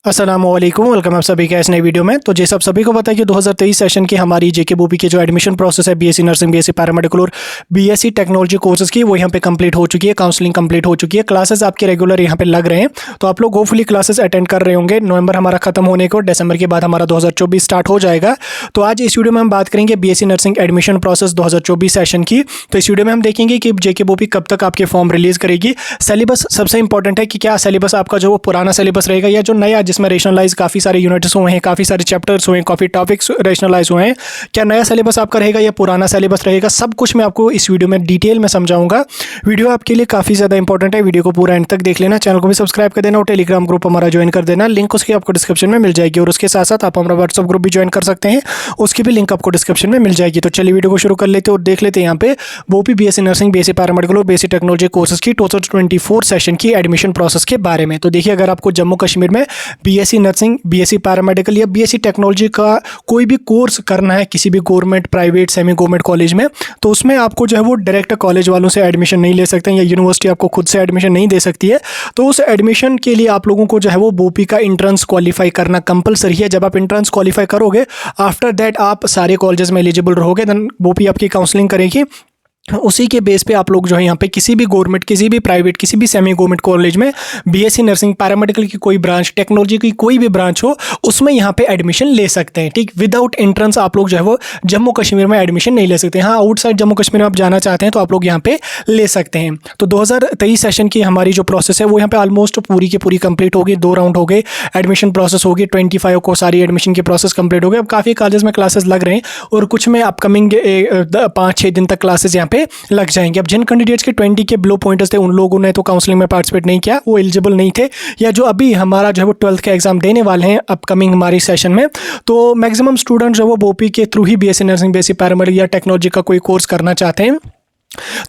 अस्सलामुअलैकुम, वेलकम आप सभी का इस नई वीडियो में। तो जैसे आप सभी को पता है कि 2023 सेशन की हमारी जेके बोपी की जो एडमिशन प्रोसेस है बीएससी नर्सिंग, बीएससी पैरामेडिकल और बीएससी टेक्नोलॉजी कोर्सेज की, वो यहाँ पे कंप्लीट हो चुकी है। काउंसलिंग कंप्लीट हो चुकी है, क्लासेस आपके रेगुलर यहाँ पे लग रहे हैं। तो आप लोग होपफुली क्लासेस अटेंड कर रहे होंगे। नवंबर हमारा खत्म होने को, दिसंबर के बाद हमारा 2024 स्टार्ट हो जाएगा। तो आज इस वीडियो में हम बात करेंगे BSc nursing admission process 2024 session की। तो इस वीडियो में हम देखेंगे कि जेके बोपी कब तक आपके फॉर्म रिलीज करेगी। सिलेबस सबसे इंपॉर्टेंट है कि क्या सिलेबस आपका जो वो पुराना सिलेबस रहेगा या जो नया जिसमें रेशनलाइज काफ़ी सारे यूनिट्स हुए हैं, काफ़ी सारे चैप्टर्स हुए हैं, काफ़ी टॉपिक्स रेशनलाइज हुए हैं। क्या नया सिलेबस आपका रहेगा या पुराना सिलेबस रहेगा, सब कुछ मैं आपको इस वीडियो में डिटेल में समझाऊंगा। वीडियो आपके लिए काफ़ी ज़्यादा इंपॉर्टेंट है, वीडियो को पूरा एंड तक देख लेना। चैनल को भी सब्सक्राइब कर देना और टेलीग्राम ग्रुप हमारा ज्वाइन कर देना। लिंक उसकी आपको डिस्क्रिप्शन में मिल जाएगी और उसके साथ साथ आप हमारा व्हाट्सअप ग्रुप भी ज्वाइन कर सकते हैं, उसकी भी लिंक आपको डिस्क्रिप्शन में मिल जाएगी। तो चलिए वीडियो को शुरू कर लेते हैं और देख लेते हैं यहाँ पे बोपी बीएससी नर्सिंग, बीएससी पैरामेडिकल और बीएससी टेक्नोलॉजी कोर्सेज की टोटल 24 सेशन की एडमिशन प्रोसेस के बारे में। तो देखिए, अगर आपको जम्मू कश्मीर में बीएससी नर्सिंग, बीएससी पैरामेडिकल या बीएससी टेक्नोलॉजी का कोई भी कोर्स करना है किसी भी government, private, semi government college में, तो उसमें आपको जो है वो डायरेक्ट कॉलेज वालों से एडमिशन नहीं ले सकते हैं या यूनिवर्सिटी आपको खुद से एडमिशन नहीं दे सकती है। तो उस एडमिशन के लिए आप लोगों को जो है वो बोपी का इंट्रेंस क्वालिफाई करना कंपलसरी है। जब आप इंट्रेंस क्वालिफाई करोगे, आफ्टर दैट आप सारे कॉलेजेस में एलिजिबल रहोगे, देन बोपी आपकी काउंसलिंग करेगी। उसी के बेस पे आप लोग जो है यहाँ पे किसी भी गवर्नमेंट, किसी भी प्राइवेट, किसी भी सेमी गवर्नमेंट कॉलेज में बीएससी नर्सिंग, पैरामेडिकल की कोई ब्रांच, टेक्नोलॉजी की कोई भी ब्रांच हो, उसमें यहाँ पे एडमिशन ले सकते हैं। ठीक, विदाउट एंट्रेंस आप लोग जो है वो जम्मू कश्मीर में एडमिशन नहीं ले सकते। हाँ, आउटसाइड जम्मू कश्मीर में आप जाना चाहते हैं तो आप लोग यहाँ पे ले सकते हैं। तो 2023 सेशन की हमारी जो प्रोसेस है वो यहाँ पे ऑलमोस्ट पूरी की पूरी कंप्लीट होगी। 2 राउंड हो गए, एडमिशन प्रोसेस होगी। 25 को सारी एडमिशन की प्रोसेस कंप्लीट हो गई। अब काफ़ी कॉलेज में क्लासेस लग रहे हैं और कुछ में अपकमिंग 5-6 दिन तक क्लासेस यहाँ पे लग जाएंगे। अब जिन कैंडिडेट्स के 20 के बिलो पॉइंटर्स थे, उन लोगों ने तो काउंसलिंग में पार्टिसिपेट नहीं किया, वो एलिजिबल नहीं थे, या जो अभी हमारा जो है वो 12th का एग्जाम देने वाले हैं अपकमिंग हमारी सेशन में, तो मैक्सिमम स्टूडेंट जो वो बोपी के थ्रू ही बीएससी नर्सिंग, बीएससी पैरामेडिकल या टेक्नोलॉजी का कोई कोर्स करना चाहते हैं।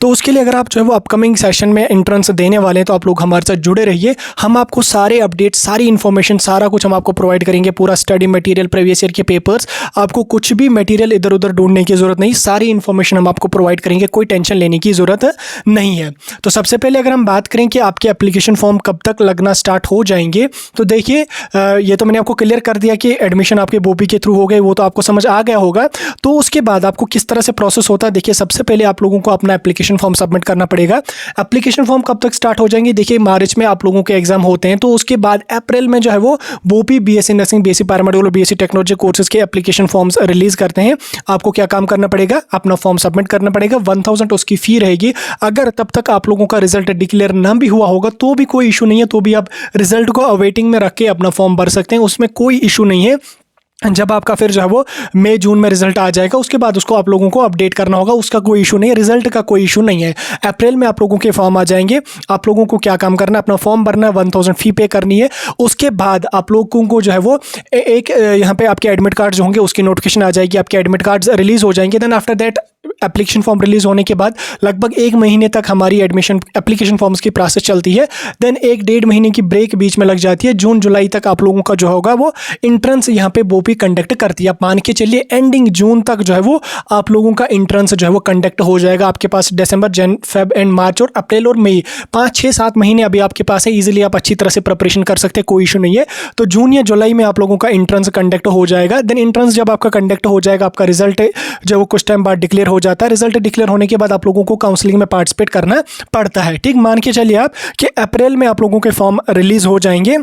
तो उसके लिए अगर आप जो है वो अपकमिंग सेशन में एंट्रेंस देने वाले हैं तो आप लोग हमारे साथ जुड़े रहिए। हम आपको सारे अपडेट्स, सारी इन्फॉर्मेशन, सारा कुछ हम आपको प्रोवाइड करेंगे। पूरा स्टडी मटेरियल, प्रीवियस ईयर के पेपर्स, आपको कुछ भी मटेरियल इधर उधर ढूंढने की ज़रूरत नहीं, सारी इन्फॉर्मेशन हम आपको प्रोवाइड करेंगे, कोई टेंशन लेने की ज़रूरत नहीं है। तो सबसे पहले अगर हम बात करें कि आपके एप्लीकेशन फॉर्म कब तक लगना स्टार्ट हो जाएंगे, तो देखिए, ये तो मैंने आपको क्लियर कर दिया कि एडमिशन आपके बोपी के थ्रू हो गए, वो तो आपको समझ आ गया होगा। तो उसके बाद आपको किस तरह से प्रोसेस होता है, देखिए, सबसे पहले आप लोगों को अपना एप्लीकेशन फॉर्म सबमिट करना पड़ेगा। एप्लीकेशन फॉर्म कब तक स्टार्ट हो जाएंगे, देखिए, मार्च में आप लोगों के एग्जाम होते हैं, तो उसके बाद अप्रैल में जो है वो बोपी बीएससी नर्सिंग, बीएससी पैरामेडिकल और बीएससी टेक्नोलॉजी कोर्सेज के एप्लीकेशन फॉर्म्स रिलीज करते हैं। आपको क्या काम करना पड़ेगा, अपना फॉर्म सबमिट करना पड़ेगा। 1000 उसकी फी रहेगी। अगर तब तक आप लोगों का रिजल्ट डिक्लेयर ना भी हुआ होगा तो भी कोई इशू नहीं है, तो भी आप रिजल्ट को अवेटिंग में रख के अपना फॉर्म भर सकते हैं, उसमें कोई इशू नहीं है। जब आपका फिर जो है वो मई जून में रिजल्ट आ जाएगा, उसके बाद उसको आप लोगों को अपडेट करना होगा, उसका कोई इशू नहीं है, रिजल्ट का कोई इशू नहीं है। अप्रैल में आप लोगों के फॉर्म आ जाएंगे। आप लोगों को क्या काम करना है, अपना फॉर्म भरना है, 1000 फी पे करनी है। उसके बाद आप लोगों को जो है वो एक यहाँ पे आपके एडमिट कार्ड जो होंगे उसकी नोटिफिकेशन आ जाएगी, आपके एडमिट कार्ड्स रिलीज हो जाएंगे। Then after that application form release होने के बाद लगभग 1 महीने तक हमारी एडमिशन एप्लीकेशन फॉर्म्स की प्रोसेस चलती है। देन 1-1.5 महीने की ब्रेक बीच में लग जाती है। जून जुलाई तक आप लोगों का जो होगा वो इंट्रेंस यहाँ पे बोपी कंडक्ट करती है। आप मान के चलिए एंडिंग जून तक जो है वो आप लोगों का इंट्रेंस जो है वो कंडक्ट हो जाएगा। आपके पास दिसंबर, जन, फेब एंड मार्च और अप्रैल और मई 5-6-7 महीने अभी आपके पास है। इजीली आप अच्छी तरह से प्रिपरेशन कर सकते हैं, कोई इशू नहीं है। तो जून या जुलाई में आप लोगों का इंट्रेंस कंडक्ट हो जाएगा। देन इंट्रेंस जब आपका कंडक्ट हो जाएगा, आपका रिजल्ट जो वो कुछ टाइम बाद डिक्लेयर हो जाता है। रिजल्ट डिक्लेयर होने के बाद आप लोगों को काउंसलिंग में पार्टिसिपेट करना पड़ता है। ठीक, मान के चलिए आप कि अप्रैल में आप लोगों के फॉर्म रिलीज हो जाएंगे।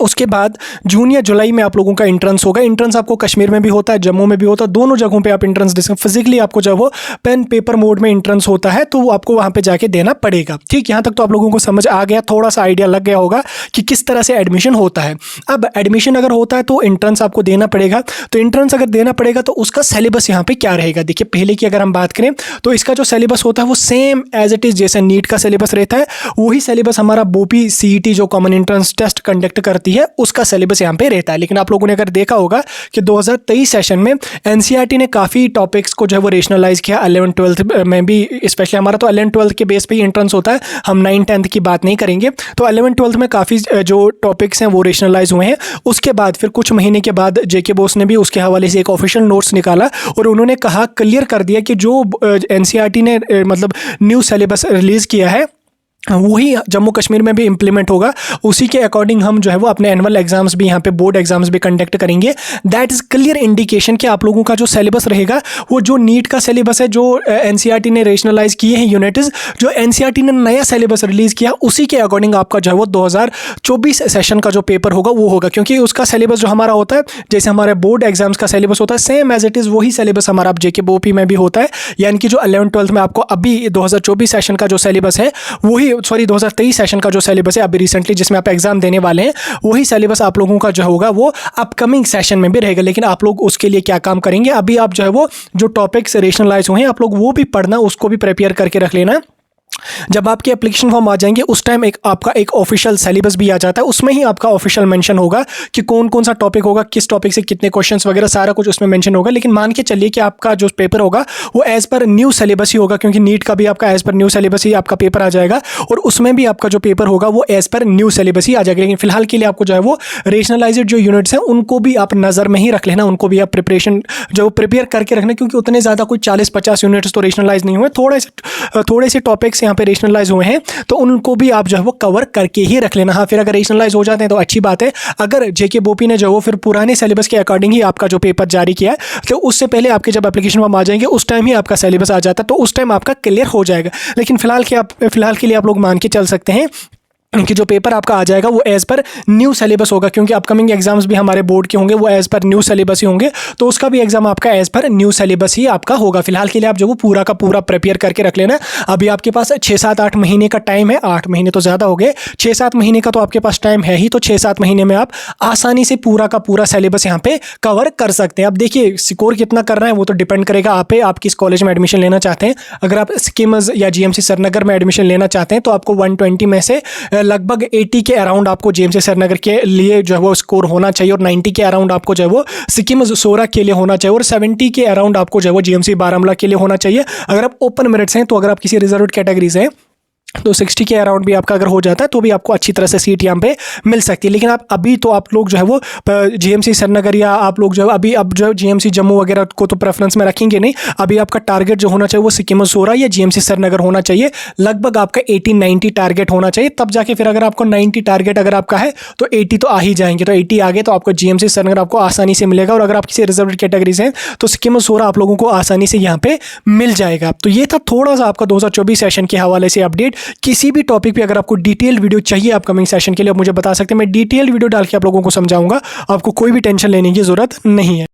उसके बाद जून या जुलाई में आप लोगों का इंट्रेंस होगा। इंट्रेंस आपको कश्मीर में भी होता है, जम्मू में भी होता है, दोनों जगहों पे आप इंट्रेंस दे सकते हैं। फिजिकली आपको जब वो पेन पेपर मोड में इंट्रेंस होता है तो आपको वहां पे जाके देना पड़ेगा। ठीक, यहाँ तक तो आप लोगों को समझ आ गया, थोड़ा सा आइडिया लग गया होगा कि किस तरह से एडमिशन होता है। अब एडमिशन अगर होता है तो इंट्रेंस आपको देना पड़ेगा। तो इंट्रेंस अगर देना पड़ेगा तो उसका सिलेबस यहाँ पे क्या रहेगा, देखिए, पहले की अगर हम बात करें तो इसका जो सिलेबस होता है वो सेम एज इट इज जैसे नीट का सिलेबस रहता है, वही सिलेबस हमारा बोपी सीईटी जो कॉमन एंट्रेंस टेस्ट कंडक्ट करती है उसका सिलेबस यहाँ पे रहता है। लेकिन आप लोगों ने अगर देखा होगा कि 2023 सेशन में एनसीईआरटी ने काफ़ी टॉपिक्स को जो है वो रेशनलाइज किया। 11th-12th में भी, स्पेशली हमारा तो 11th-12th के बेस पे ही एंट्रेंस होता है, हम 9th-10th की बात नहीं करेंगे। तो 11th-12th में काफ़ी जो टॉपिक्स हैं वो रेशनलाइज हुए हैं। उसके बाद फिर कुछ महीने के बाद जेके बोस ने भी उसके हवाले से एक ऑफिशियल नोट्स निकाला और उन्होंने कहा, क्लियर कर दिया कि जो एनसीईआरटी ने मतलब न्यू सिलेबस रिलीज़ किया है वही जम्मू कश्मीर में भी इंप्लीमेंट होगा। उसी के अकॉर्डिंग हम जो है वो अपने एनुअल एग्जाम्स भी यहाँ पे बोर्ड एग्जाम्स भी कंडक्ट करेंगे। दैट इज़ क्लियर इंडिकेशन कि आप लोगों का जो सिलेबस रहेगा वो जो नीट का सिलेबस है, जो एनसीईआरटी ने रेशनलाइज किए हैं यूनिट्स, जो एनसीईआरटी ने नया सिलेबस रिलीज़ किया, उसी के अकॉर्डिंग आपका जो है वो 2024 सेशन का जो पेपर होगा वो होगा। क्योंकि उसका सिलेबस जो हमारा होता है, जैसे हमारे बोर्ड एग्जाम्स का सिलेबस होता है, सेम एज इट इज़ वही सिलेबस हमारा अब जेके बोपी में भी होता है। यानी कि जो 11th-12th में आपको अभी 2024 सेशन का जो सिलेबस है वही, सॉरी 2023 सेशन का जो सिलेबस है अभी रिसेंटली जिसमें आप एग्जाम देने वाले हैं, वही सिलेबस आप लोगों का जो होगा वो अपकमिंग सेशन में भी रहेगा। लेकिन आप लोग उसके लिए क्या काम करेंगे, अभी आप जो है वो जो टॉपिक्स रेशनलाइज हुए हैं आप लोग वो भी पढ़ना, उसको भी प्रिपेयर करके रख लेना। जब आपके एप्लीकेशन फॉर्म आ जाएंगे उस टाइम आपका एक ऑफिशियल सिलेबस भी आ जाता है, उसमें ही आपका ऑफिशियल मेंशन होगा कि कौन कौन सा टॉपिक होगा, किस टॉपिक से कितने क्वेश्चंस वगैरह सारा कुछ उसमें मेंशन होगा। लेकिन मान के चलिए कि आपका जो पेपर होगा वो एज पर न्यू सिलेबस ही होगा, क्योंकि नीट का भी आपका एज पर न्यू सिलेबस ही आपका पेपर आ जाएगा और उसमें भी आपका जो पेपर होगा वो एज पर न्यू सिलेबस ही आ जाएगा। लेकिन फिलहाल के लिए आपको जो है वो रेशनलाइज्ड जो यूनिट्स हैं उनको भी आप नज़र में ही रख लेना, उनको भी आप प्रिपरेशन जो प्रिपेयर करके रखना, क्योंकि उतने ज़्यादा कोई 40-50 यूनिट्स तो रेशनलाइज नहीं हुए, थोड़े से टॉपिक्स यहाँ पे रेशनलाइज हुए हैं, तो उनको भी आप जो है वो कवर करके ही रख लेना। हाँ, फिर अगर रेशनलाइज हो जाते हैं तो अच्छी बात है। अगर जेके बोपी ने जो वो फिर पुराने सिलेबस के अकॉर्डिंग ही आपका जो पेपर जारी किया है, तो उससे पहले आपके जब एप्लीकेशन फॉर्म आ जाएंगे उस टाइम ही आपका सिलेबस आ जाता है, तो उस टाइम आपका क्लियर हो जाएगा। लेकिन फिलहाल के लिए आप लोग मान के चल सकते हैं कि जो पेपर आपका आ जाएगा वो एज़ पर न्यू सिलेबस होगा, क्योंकि अपकमिंग एग्जाम्स भी हमारे बोर्ड के होंगे वो एज़ पर न्यू सिलेबस ही होंगे, तो उसका भी एग्जाम आपका एज़ पर न्यू सिलेबस ही आपका होगा। फिलहाल के लिए आप जो वो पूरा का पूरा प्रिपेयर करके रख लेना। अभी आपके पास 6-7-8 महीने का टाइम है, 8 महीने तो ज़्यादा हो गए, 6-7 महीने का तो आपके पास टाइम है ही, तो 6-7 महीने में आप आसानी से पूरा का पूरा सिलेबस यहाँ पे कवर कर सकते हैं। अब देखिए स्कोर कितना कर रहे हैं वो तो डिपेंड करेगा आप पे, आप किस कॉलेज में एडमिशन लेना चाहते हैं। अगर आप स्कीम्स या जीएमसी श्रीनगर में एडमिशन लेना चाहते हैं तो आपको 120 में से लगभग 80 के अराउंड आपको जेएमसी श्रीनगर के लिए जो है वो स्कोर होना चाहिए, और 90 के अराउंड आपको जो है वो सिक्किम सोरा के लिए होना चाहिए, और 70 के अराउंड आपको जो है वो जीएमसी बारामूला के लिए होना चाहिए। अगर आप ओपन मेरिट्स हैं, तो अगर आप किसी रिजर्व्ड कैटेगरी से हैं तो 60 के अराउंड भी आपका अगर हो जाता है तो भी आपको अच्छी तरह से सीट यहाँ पे मिल सकती है। लेकिन आप लोग जो है वो जीएमसी श्रीनगर या आप लोग जो है अब जो जीएमसी जम्मू वगैरह को तो प्रेफरेंस में रखेंगे नहीं। अभी आपका टारगेट जो होना चाहिए वो सिक्किम सोरा या जीएमसी श्रीनगर होना चाहिए। लगभग आपका 80-90 टारगेट होना चाहिए, तब जाके फिर अगर आपको 90 टारगेट अगर आपका है तो 80 तो आ ही जाएंगे। तो 80 आ गए तो आपको जीएमसी श्रीनगर आपको आसानी से मिलेगा, और अगर आप किसी रिजर्व कैटेगरी से हैं तो सिक्किम सोरा आप लोगों को आसानी से यहाँ पे मिल जाएगा। तो ये था थोड़ा सा आपका 2024 सेशन के हवाले से अपडेट। किसी भी टॉपिक पे अगर आपको डिटेल वीडियो चाहिए अपकमिंग सेशन के लिए, आप मुझे बता सकते हैं, मैं डिटेल वीडियो डाल के आप लोगों को समझाऊंगा, आपको कोई भी टेंशन लेने की जरूरत नहीं है।